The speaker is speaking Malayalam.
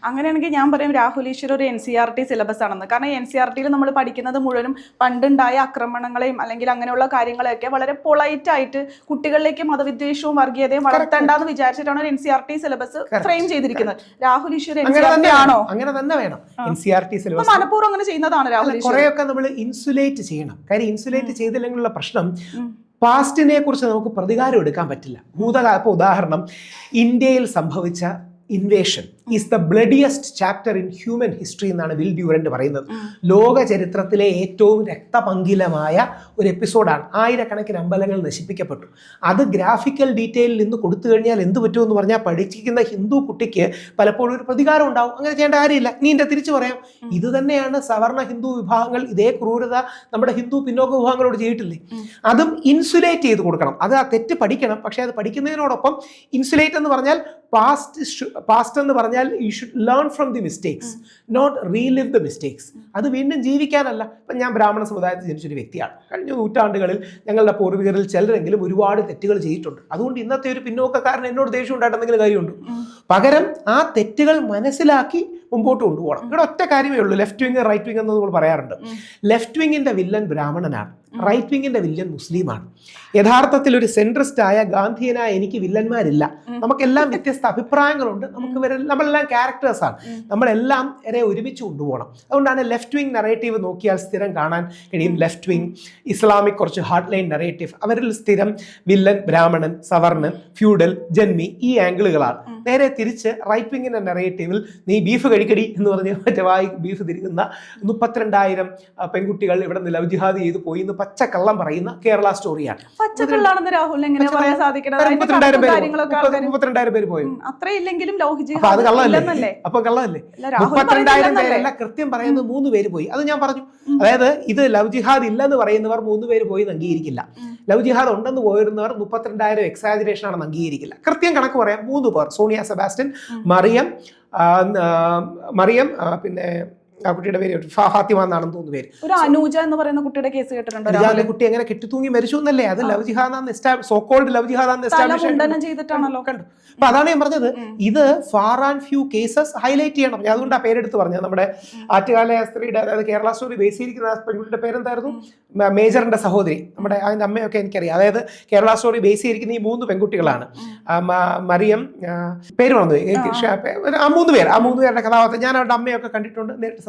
അങ്ങനെയാണെങ്കിൽ ഞാൻ പറയും രാഹുൽ ഈശ്വർ ഒരു NCERT സിലബസ് ആണെന്ന്. കാരണം NCERTയിൽ നമ്മൾ പഠിക്കുന്നത് മുഴുവനും പണ്ടുണ്ടായ ആക്രമണങ്ങളെയും അല്ലെങ്കിൽ അങ്ങനെയുള്ള കാര്യങ്ങളെയൊക്കെ വളരെ പൊളൈറ്റ് ആയിട്ട് കുട്ടികളിലേക്ക് മതവിദ്വേഷവും വർഗീയതയും വളർത്തേണ്ടെന്ന് വിചാരിച്ചിട്ടാണ് ഒരു NCERT സിലബസ് ഫ്രെയിം ചെയ്തിരിക്കുന്നത്. രാഹുൽ ഈശ്വർ NCERT ആണോ? അങ്ങനെ തന്നെ വേണം. NCERT സിലബസ് മനഃപൂർവ്വം അങ്ങനെ ചെയ്യുന്നതാണ് രാഹുൽ ഈശ്വർ. കുറെയൊക്കെ നമ്മൾ ഇൻസുലേറ്റ് ചെയ്യണം. കാര്യം ഇൻസുലേറ്റ് ചെയ്തില്ലെങ്കിലുള്ള പ്രശ്നം പാസ്റ്റിനെ കുറിച്ച് നമുക്ക് പ്രതികാരം എടുക്കാൻ പറ്റില്ല. ഭൂതകാല ഉദാഹരണം, ഇന്ത്യയിൽ സംഭവിച്ച invasion is the bloodiest chapter in human history എന്നാണ് വിൽ ഡ്യൂറന്റ് പറയുന്നത്. ലോക ചരിത്രത്തിലെ ഏറ്റവും രക്തപങ്കിലമായ ഒരു എപ്പിസോഡാണ്. ആയിരക്കണക്കിന് അമ്പലങ്ങൾ നശിപ്പിക്കപ്പെട്ടു. അത് ഗ്രാഫിക്കൽ ഡീറ്റെയിലിൽ നിന്ന് കൊടുത്തു കഴിഞ്ഞാൽ എന്ത് പറ്റുമെന്ന് പറഞ്ഞാൽ പഠിച്ചിരിക്കുന്ന ഹിന്ദു കുട്ടിക്ക് പലപ്പോഴും ഒരു പ്രതികാരം ഉണ്ടാവും. അങ്ങനെ ചെയ്യേണ്ട കാര്യമില്ല. നീ എൻ്റെ തിരിച്ചു പറയാം, ഇത് തന്നെയാണ് സവർണ ഹിന്ദു വിഭാഗങ്ങൾ ഇതേ ക്രൂരത നമ്മുടെ ഹിന്ദു പിന്നോക്ക വിഭാഗങ്ങളോട് ചെയ്തിട്ടില്ലേ? അതും ഇൻസുലേറ്റ് ചെയ്ത് കൊടുക്കണം. അത് ആ തെറ്റ് പഠിക്കണം. പക്ഷേ അത് പഠിക്കുന്നതിനോടൊപ്പം ഇൻസുലേറ്റ് എന്ന് പറഞ്ഞാൽ പാസ്റ്റ് എന്ന് പറഞ്ഞാൽ you should learn from the mistakes, not relive the mistakes. അത് വീണ്ടും ജീവിക്കാനല്ല. ഇപ്പം ഞാൻ ബ്രാഹ്മണ സമുദായത്തിൽ ജനിച്ചൊരു വ്യക്തിയാണ്. കഴിഞ്ഞ നൂറ്റാണ്ടുകളിൽ ഞങ്ങളുടെ പൂർവികരിൽ ചിലരെങ്കിലും ഒരുപാട് തെറ്റുകൾ ചെയ്തിട്ടുണ്ട്. അതുകൊണ്ട് ഇന്നത്തെ ഒരു പിന്നോക്കക്കാരൻ എന്നോട് ദേഷ്യം ഉണ്ടായിട്ടെന്തെങ്കിലും കാര്യമുണ്ട്? പകരം ആ തെറ്റുകൾ മനസ്സിലാക്കി മുമ്പോട്ട് കൊണ്ടുപോകണം. ഇവിടെ ഒറ്റ കാര്യമേ ഉള്ളൂ, ലെഫ്റ്റ് വിങ് റൈറ്റ് വിങ് എന്ന് നമ്മൾ പറയാറുണ്ട്. ലെഫ്റ്റ് വിങ്ങിന്റെ വില്ലൻ ബ്രാഹ്മണനാണ്, റൈറ്റ് വിങ്ങിന്റെ വില്ലൻ മുസ്ലിമാണ്. യഥാർത്ഥത്തിൽ ഒരു സെൻട്രിസ്റ്റ് ആയ ഗാന്ധിയനായ എനിക്ക് വില്ലന്മാരില്ല. നമുക്കെല്ലാം വ്യത്യസ്ത അഭിപ്രായങ്ങളുണ്ട്. നമ്മളെല്ലാം ക്യാരക്ടേഴ്സാണ്. നമ്മളെല്ലാം ഒരുമിച്ച് കൊണ്ടുപോകണം. അതുകൊണ്ടാണ് ലെഫ്റ്റ് വിങ് നെറേറ്റീവ് നോക്കിയാൽ സ്ഥിരം കാണാൻ കഴിയും. ലെഫ്റ്റ് വിങ് ഇസ്ലാമിക് കുറച്ച് ഹാർഡ് ലൈൻ നെറേറ്റീവ്, അവരിൽ സ്ഥിരം വില്ലൻ ബ്രാഹ്മണൻ, സവർണൻ, ഫ്യൂഡൽ, ജന്മി, ഈ ആംഗിളുകളാണ്. നേരെ തിരിച്ച് റൈറ്റ് വിങ്ങിന്റെ നെറേറ്റീവിൽ നീ ബീഫ് കഴിക്കടി എന്ന് പറഞ്ഞ് മറ്റവായി ബീഫ് തിരികുന്ന 32,000 പെൺകുട്ടികൾ ഇവിടെ നിന്ന് ലവ് ജിഹാദ് ചെയ്ത് പോയി എന്ന് പച്ചക്കള്ളം പറയുന്ന കേരള സ്റ്റോറിയാണ്. 32,000 പേര് പോയി. അപ്പൊ കള്ളമല്ലേ? 32,000 പേരല്ല, കൃത്യം പറയുന്നത് 3 പേര് പോയി. അത് ഞാൻ പറഞ്ഞു. അതായത് ഇത് ലവ് ജിഹാദ് ഇല്ലെന്ന് പറയുന്നവർ 3 പേര് പോയി എന്ന് അംഗീകരിക്കില്ല. ലവ് ജിഹാദ് ഉണ്ടെന്ന് പോയിരുന്നവർ 32,000 എക്സാജറേഷൻ ആണെന്ന് അംഗീകരിക്കില്ല. കൃത്യം കണക്ക് പറയാം. 3 പേർ, സോണിയ സെബാസ്റ്റ്യൻ, മറിയം പിന്നെ ആ കുട്ടിയുടെ പേര് ഫാത്തിമ എന്നാണെന്ന് തോന്നുന്നു പേര്. ഒരു അനൂജ എന്ന് പറയുന്ന കുട്ടിയുടെ കേസ് കേട്ടിട്ടുണ്ടോ? കുട്ടി എങ്ങനെ കെട്ടിത്തൂങ്ങി മരിച്ചു എന്നല്ലേ? അത് ലവ് ജിഹാദാന്ന് സോക്കോൾഡ് ലവ് ജിഹാദാന്ന് എസ്റ്റാബ്ലിഷ് ചെയ്തിട്ടാണല്ലോ കണ്ടു. അപ്പൊ അതാണ് ഞാൻ പറഞ്ഞത്, ഇത് far and few cases highlight ചെയ്യണം. ഞാൻ അതുകൊണ്ട് ആ പേരെടുത്ത് പറഞ്ഞത്. നമ്മുടെ ആറ്റുകാല സ്ത്രീയുടെ, അതായത് കേരള സ്റ്റോറി ബേസ് ചെയ്തിരിക്കുന്ന പെൺകുട്ടിയുടെ പേരെന്തായിരുന്നു? മേജറിന്റെ സഹോദരി. നമ്മുടെ അതിന്റെ അമ്മയൊക്കെ എനിക്കറിയാം. അതായത് കേരള സ്റ്റോറി ബേസ് ചെയ്തിരിക്കുന്ന ഈ 3 പെൺകുട്ടികളാണ്. മറിയം, പേര് പറഞ്ഞു, ആ 3 പേരുടെ കഥാപാത്രം ഞാൻ അവരുടെ അമ്മയൊക്കെ കണ്ടിട്ടുണ്ട്, നേരിട്ട്